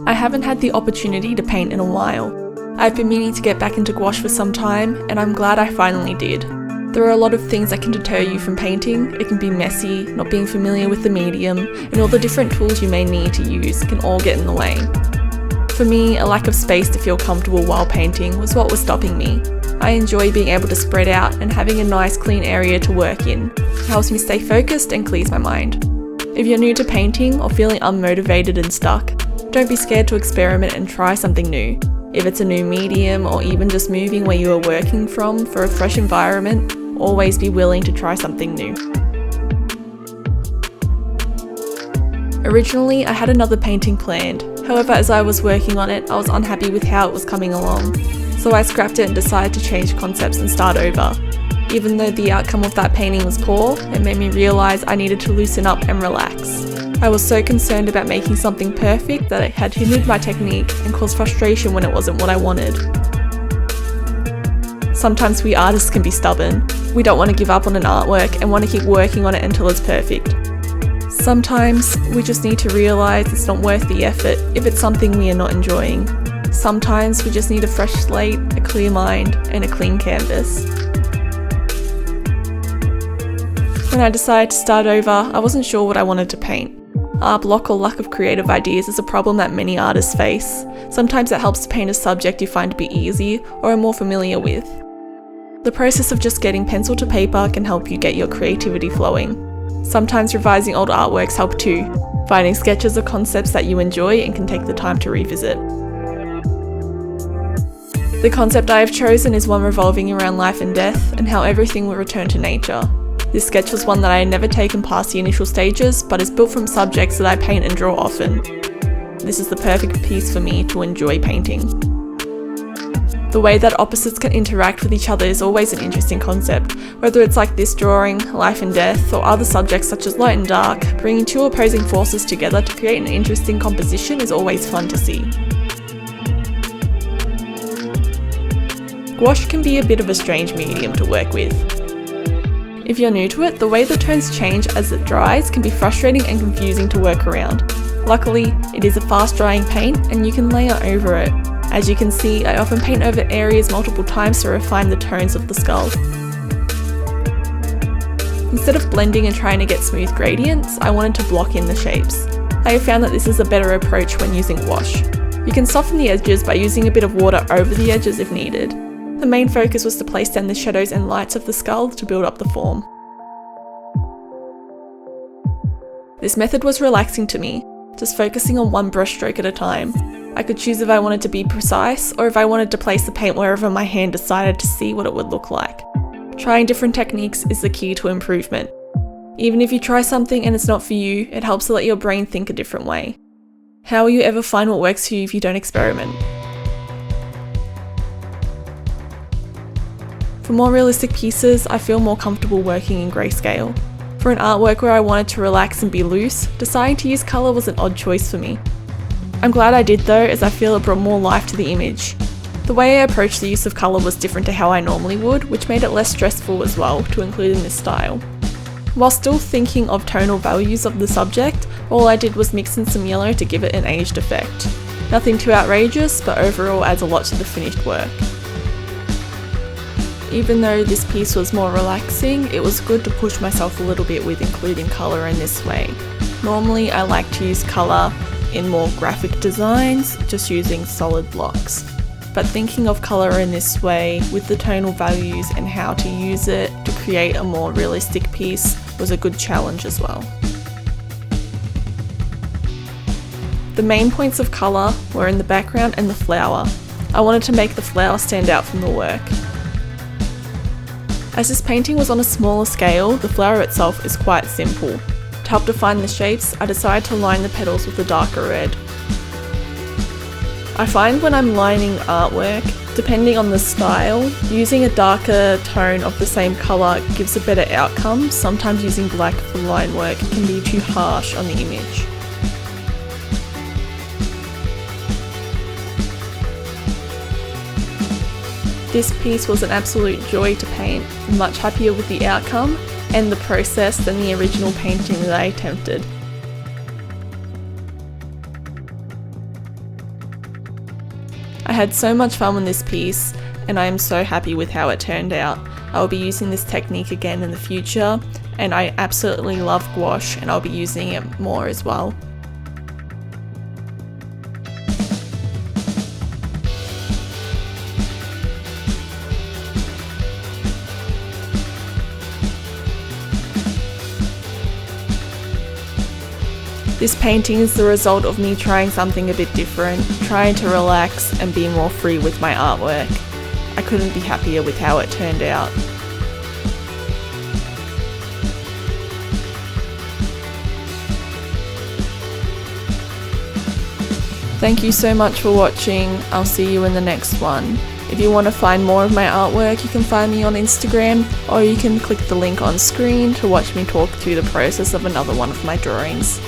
I haven't had the opportunity to paint in a while. I've been meaning to get back into gouache for some time, and I'm glad I finally did. There are a lot of things that can deter you from painting. It can be messy, not being familiar with the medium, and all the different tools you may need to use can all get in the way. For me, a lack of space to feel comfortable while painting was what was stopping me. I enjoy being able to spread out and having a nice clean area to work in. It helps me stay focused and clears my mind. If you're new to painting or feeling unmotivated and stuck, don't be scared to experiment and try something new. If it's a new medium or even just moving where you are working from for a fresh environment, always be willing to try something new. Originally, I had another painting planned. However, as I was working on it, I was unhappy with how it was coming along. So I scrapped it and decided to change concepts and start over. Even though the outcome of that painting was poor, it made me realise I needed to loosen up and relax. I was so concerned about making something perfect that it had hindered my technique and caused frustration when it wasn't what I wanted. Sometimes we artists can be stubborn. We don't want to give up on an artwork and want to keep working on it until it's perfect. Sometimes we just need to realise it's not worth the effort if it's something we are not enjoying. Sometimes we just need a fresh slate, a clear mind, and a clean canvas. When I decided to start over, I wasn't sure what I wanted to paint. Art block or lack of creative ideas is a problem that many artists face. Sometimes it helps to paint a subject you find to be easy or are more familiar with. The process of just getting pencil to paper can help you get your creativity flowing. Sometimes revising old artworks help too, finding sketches or concepts that you enjoy and can take the time to revisit. The concept I have chosen is one revolving around life and death and how everything will return to nature. This sketch was one that I had never taken past the initial stages, but is built from subjects that I paint and draw often. This is the perfect piece for me to enjoy painting. The way that opposites can interact with each other is always an interesting concept, whether it's like this drawing, life and death, or other subjects such as light and dark. Bringing two opposing forces together to create an interesting composition is always fun to see. Gouache can be a bit of a strange medium to work with. If you're new to it, the way the tones change as it dries can be frustrating and confusing to work around. Luckily, it is a fast drying paint and you can layer over it. As you can see, I often paint over areas multiple times to refine the tones of the skull. Instead of blending and trying to get smooth gradients, I wanted to block in the shapes. I have found that this is a better approach when using gouache. You can soften the edges by using a bit of water over the edges if needed. The main focus was to place down the shadows and lights of the skull to build up the form. This method was relaxing to me, just focusing on one brushstroke at a time. I could choose if I wanted to be precise or if I wanted to place the paint wherever my hand decided to see what it would look like. Trying different techniques is the key to improvement. Even if you try something and it's not for you, it helps to let your brain think a different way. How will you ever find what works for you if you don't experiment? For more realistic pieces, I feel more comfortable working in grayscale. For an artwork where I wanted to relax and be loose, deciding to use colour was an odd choice for me. I'm glad I did though, as I feel it brought more life to the image. The way I approached the use of colour was different to how I normally would, which made it less stressful as well to include in this style. While still thinking of tonal values of the subject, all I did was mix in some yellow to give it an aged effect. Nothing too outrageous, but overall adds a lot to the finished work. Even though this piece was more relaxing, it was good to push myself a little bit with including colour in this way. Normally I like to use colour in more graphic designs, just using solid blocks. But thinking of colour in this way, with the tonal values and how to use it to create a more realistic piece, was a good challenge as well. The main points of colour were in the background and the flower. I wanted to make the flower stand out from the work. As this painting was on a smaller scale, the flower itself is quite simple. To help define the shapes, I decided to line the petals with a darker red. I find when I'm lining artwork, depending on the style, using a darker tone of the same colour gives a better outcome. Sometimes using black for line work can be too harsh on the image. This piece was an absolute joy to paint. I'm much happier with the outcome and the process than the original painting that I attempted. I had so much fun with this piece and I am so happy with how it turned out. I will be using this technique again in the future, and I absolutely love gouache and I'll be using it more as well. This painting is the result of me trying something a bit different, trying to relax and be more free with my artwork. I couldn't be happier with how it turned out. Thank you so much for watching. I'll see you in the next one. If you want to find more of my artwork, you can find me on Instagram, or you can click the link on screen to watch me talk through the process of another one of my drawings.